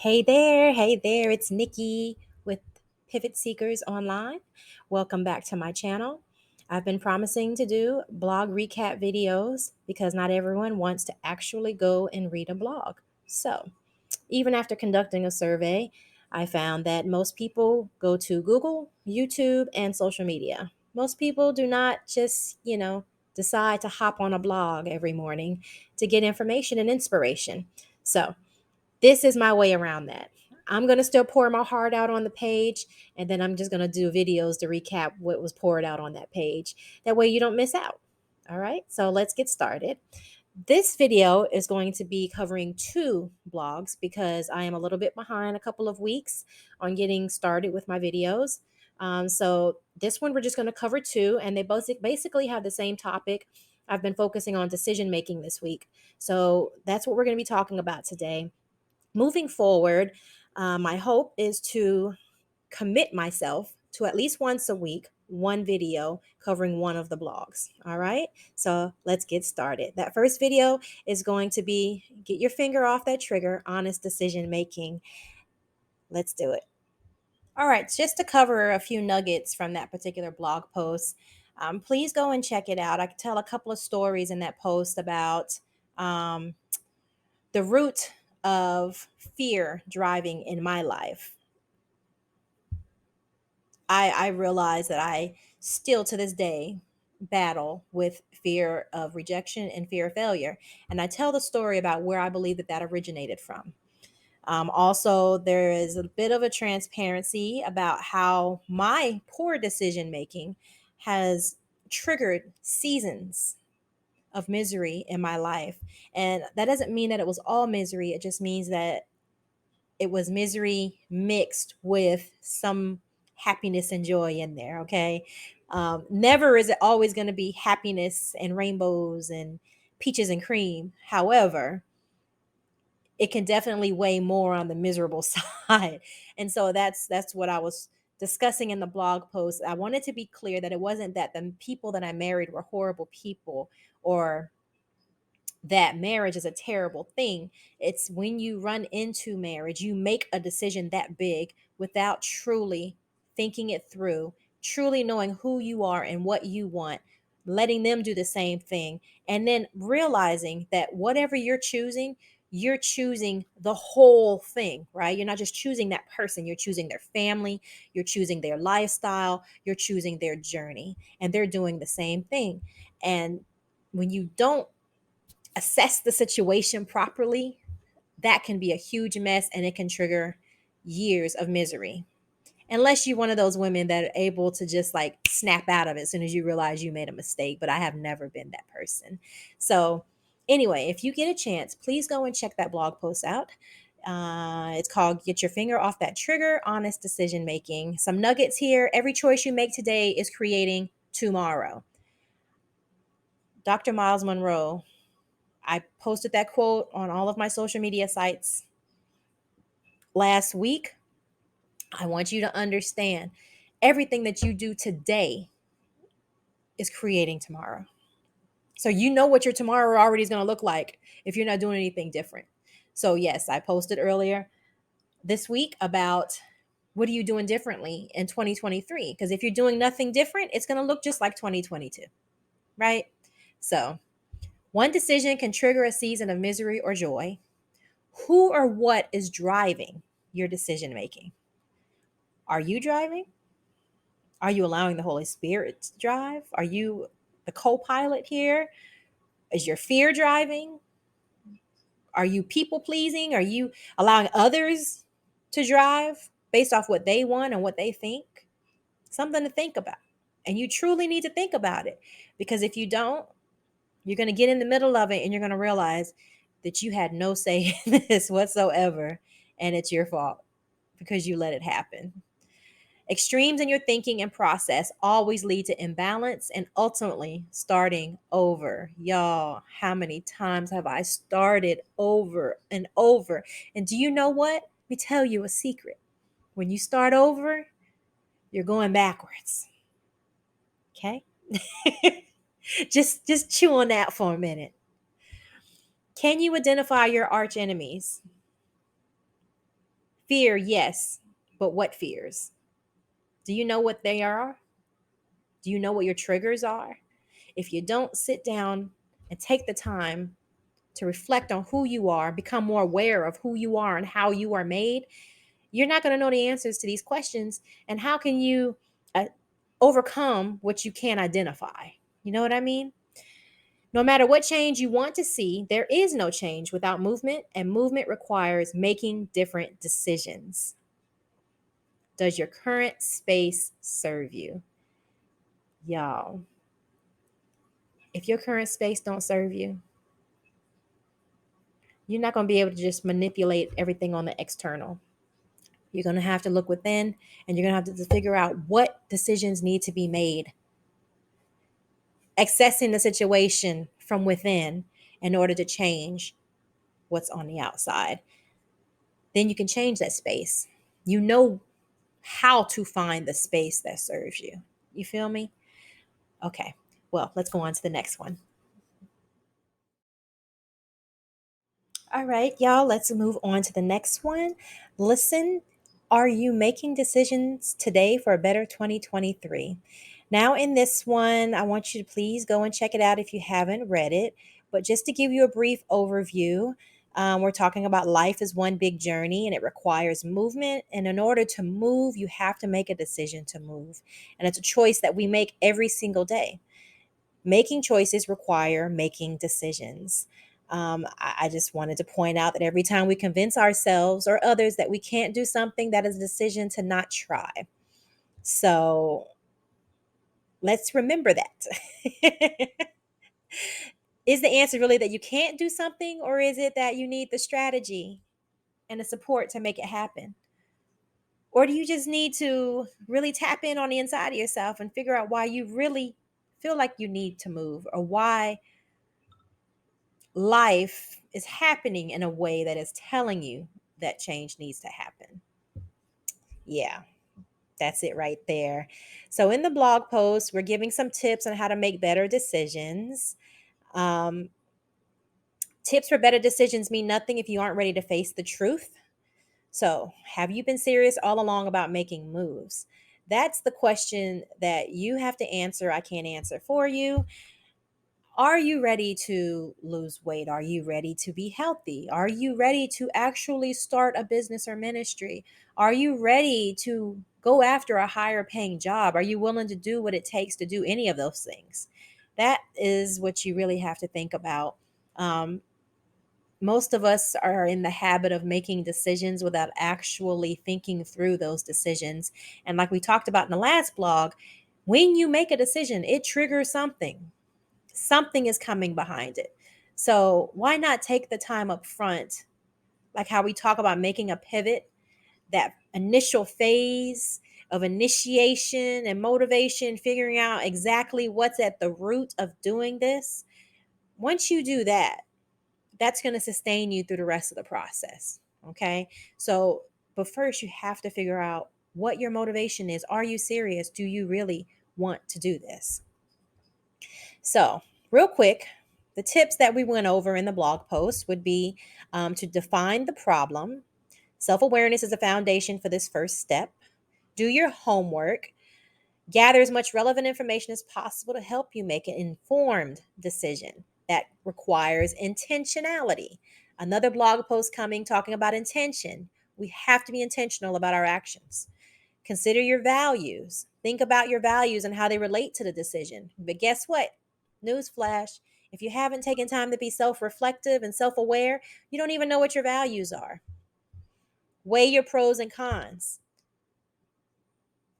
Hey there, it's Nikki with Pivot Seekers Online. Welcome back to my channel. I've been promising to do blog recap videos because not everyone wants to actually go and read a blog. So, even after conducting a survey, I found that most people go to Google, YouTube, and social media. Most people do not just, decide to hop on a blog every morning to get information and inspiration. So, this is my way around that. I'm going to still pour my heart out on the page, and then I'm just going to do videos to recap what was poured out on that page. That way you don't miss out. All right, so let's get started. This video is going to be covering two blogs because I am a little bit behind a couple of weeks on getting started with my videos. So this one we're just going to cover two, and they both basically have the same topic. I've been focusing on decision making this week. So that's what we're going to be talking about today. Moving forward, my hope is to commit myself to at least once a week, one video covering one of the blogs. All right. So let's get started. That first video is going to be get your finger off that trigger, honest decision making. Let's do it. All right. Just to cover a few nuggets from that particular blog post, please go and check it out. I can tell a couple of stories in that post about um, the root of fear driving in my life. I realize that I still to this day battle with fear of rejection and fear of failure. And I tell the story about where I believe that originated from. Also, there is a bit of a transparency about how my poor decision making has triggered seasons of misery in my life. And that doesn't mean that it was all misery. It just means that it was misery mixed with some happiness and joy in there. Okay. Never is it always going to be happiness and rainbows and peaches and cream. However, it can definitely weigh more on the miserable side. And so that's what I was discussing in the blog post. I wanted to be clear that it wasn't that the people that I married were horrible people or that marriage is a terrible thing. It's when you run into marriage, you make a decision that big without truly thinking it through, truly knowing who you are and what you want, letting them do the same thing, and then realizing that whatever you're choosing the whole thing, right? You're not just choosing that person, you're choosing their family, you're choosing their lifestyle, you're choosing their journey, and they're doing the same thing. And when you don't assess the situation properly, that can be a huge mess and it can trigger years of misery. Unless you're one of those women that are able to just like snap out of it as soon as you realize you made a mistake. But I have never been that person. So, anyway, if you get a chance, please go and check that blog post out. It's called Get Your Finger Off That Trigger, Honest Decision Making. Some nuggets here. Every choice you make today is creating tomorrow. Dr. Miles Monroe, I posted that quote on all of my social media sites last week. I want you to understand everything that you do today is creating tomorrow. So you know what your tomorrow already is going to look like if you're not doing anything different. So yes, I posted earlier this week about what are you doing differently in 2023? Because if you're doing nothing different, it's going to look just like 2022, right? So one decision can trigger a season of misery or joy. Who or what is driving your decision making? Are you driving? Are you allowing the Holy Spirit to drive? Are you the co pilot here? Is your fear driving? Are you people pleasing? Are you allowing others to drive based off what they want and what they think? Something to think about. And you truly need to think about it because if you don't, you're going to get in the middle of it and you're going to realize that you had no say in this whatsoever and it's your fault because you let it happen. Extremes in your thinking and process always lead to imbalance and ultimately starting over. Y'all, how many times have I started over and over? And do you know what? Let me tell you a secret. When you start over, you're going backwards. Okay? just chew on that for a minute. Can you identify your arch enemies? Fear, yes, but what fears? Do you know what they are? Do you know what your triggers are? If you don't sit down and take the time to reflect on who you are, become more aware of who you are and how you are made, you're not going to know the answers to these questions. And how can you uh, overcome what you can't identify? You know what I mean? No matter what change you want to see, there is no change without movement, and movement requires making different decisions. Does your current space serve you? Y'all, if your current space don't serve you, you're not going to be able to just manipulate everything on the external. You're going to have to look within, and you're going to have to figure out what decisions need to be made, accessing the situation from within in order to change what's on the outside. Then you can change that space. You know how to find the space that serves you. You feel me? Okay. Well, let's go on to the next one. All right, y'all, let's move on to the next one. Listen, are you making decisions today for a better 2023? Now, in this one, I want you to please go and check it out if you haven't read it. But just to give you a brief overview, we're talking about life is one big journey and it requires movement. And in order to move, you have to make a decision to move. And it's a choice that we make every single day. Making choices require making decisions. I just wanted to point out that every time we convince ourselves or others that we can't do something, that is a decision to not try. So let's remember that. Is the answer really that you can't do something, or is it that you need the strategy and the support to make it happen? Or do you just need to really tap in on the inside of yourself and figure out why you really feel like you need to move, or why life is happening in a way that is telling you that change needs to happen? Yeah, that's it right there. So, in the blog post, we're giving some tips on how to make better decisions. Um, Tips for better decisions mean nothing if you aren't ready to face the truth. So, have you been serious all along about making moves? That's the question that you have to answer. I can't answer for you. Are you ready to lose weight? Are you ready to be healthy? Are you ready to actually start a business or ministry? Are you ready to go after a higher paying job? Are you willing to do what it takes to do any of those things? That is what you really have to think about. Um, Most of us are in the habit of making decisions without actually thinking through those decisions. And like we talked about in the last blog, when you make a decision, it triggers something. Something is coming behind it. So why not take the time up front, like how we talk about making a pivot, that initial phase of initiation and motivation, figuring out exactly what's at the root of doing this. Once you do that, that's going to sustain you through the rest of the process. Okay. So, but first, you have to figure out what your motivation is. Are you serious? Do you really want to do this? So, real quick, the tips that we went over in the blog post would be to define the problem. Self awareness is a foundation for this first step. Do your homework. Gather as much relevant information as possible to help you make an informed decision that requires intentionality. Another blog post coming talking about intention. We have to be intentional about our actions. Consider your values. Think about your values and how they relate to the decision. But guess what? Newsflash. If you haven't taken time to be self reflective and self aware, you don't even know what your values are. Weigh your pros and cons.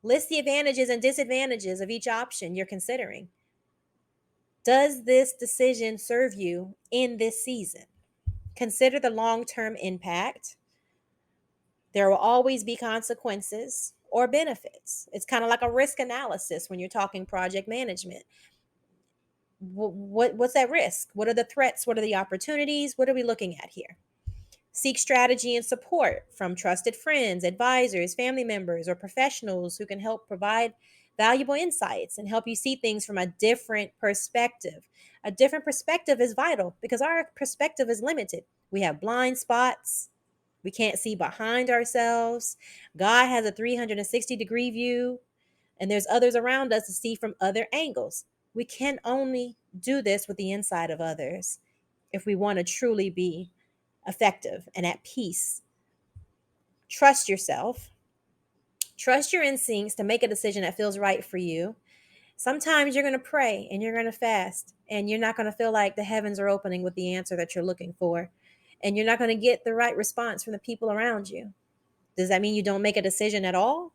List the advantages and disadvantages of each option you're considering. Does this decision serve you in this season? Consider the long term impact. There will always be consequences or benefits. It's kind of like a risk analysis when you're talking project management. What's that risk? What are the threats? What are the opportunities? What are we looking at here? Seek strategy and support from trusted friends, advisors, family members, or professionals who can help provide valuable insights and help you see things from a different perspective. A different perspective is vital because our perspective is limited. We have blind spots, We can't see behind ourselves. God has a 360-degree view, and there's others around us to see from other angles. We can only do this with the inside of others if we want to truly be effective and at peace. Trust yourself. Trust your instincts to make a decision that feels right for you. Sometimes you're going to pray and you're going to fast, and you're not going to feel like the heavens are opening with the answer that you're looking for. And you're not going to get the right response from the people around you. Does that mean you don't make a decision at all?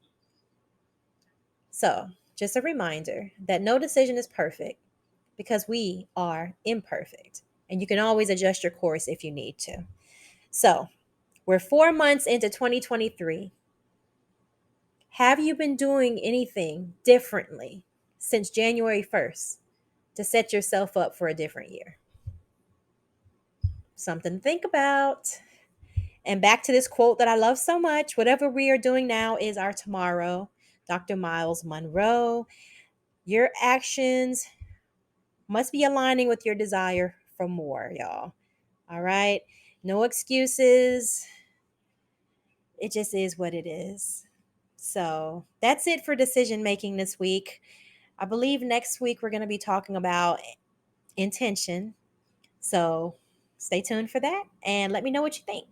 So, just a reminder that no decision is perfect because we are imperfect. And you can always adjust your course if you need to. So, we're 4 months into 2023. Have you been doing anything differently since January 1st to set yourself up for a different year? Something to think about. And back to this quote that I love so much: whatever we are doing now is our tomorrow. Dr. Miles Monroe. Your actions must be aligning with your desire for more, y'all. All right? No excuses. It just is what it is. So that's it for decision making this week. I believe next week we're going to be talking about intention. So stay tuned for that and let me know what you think.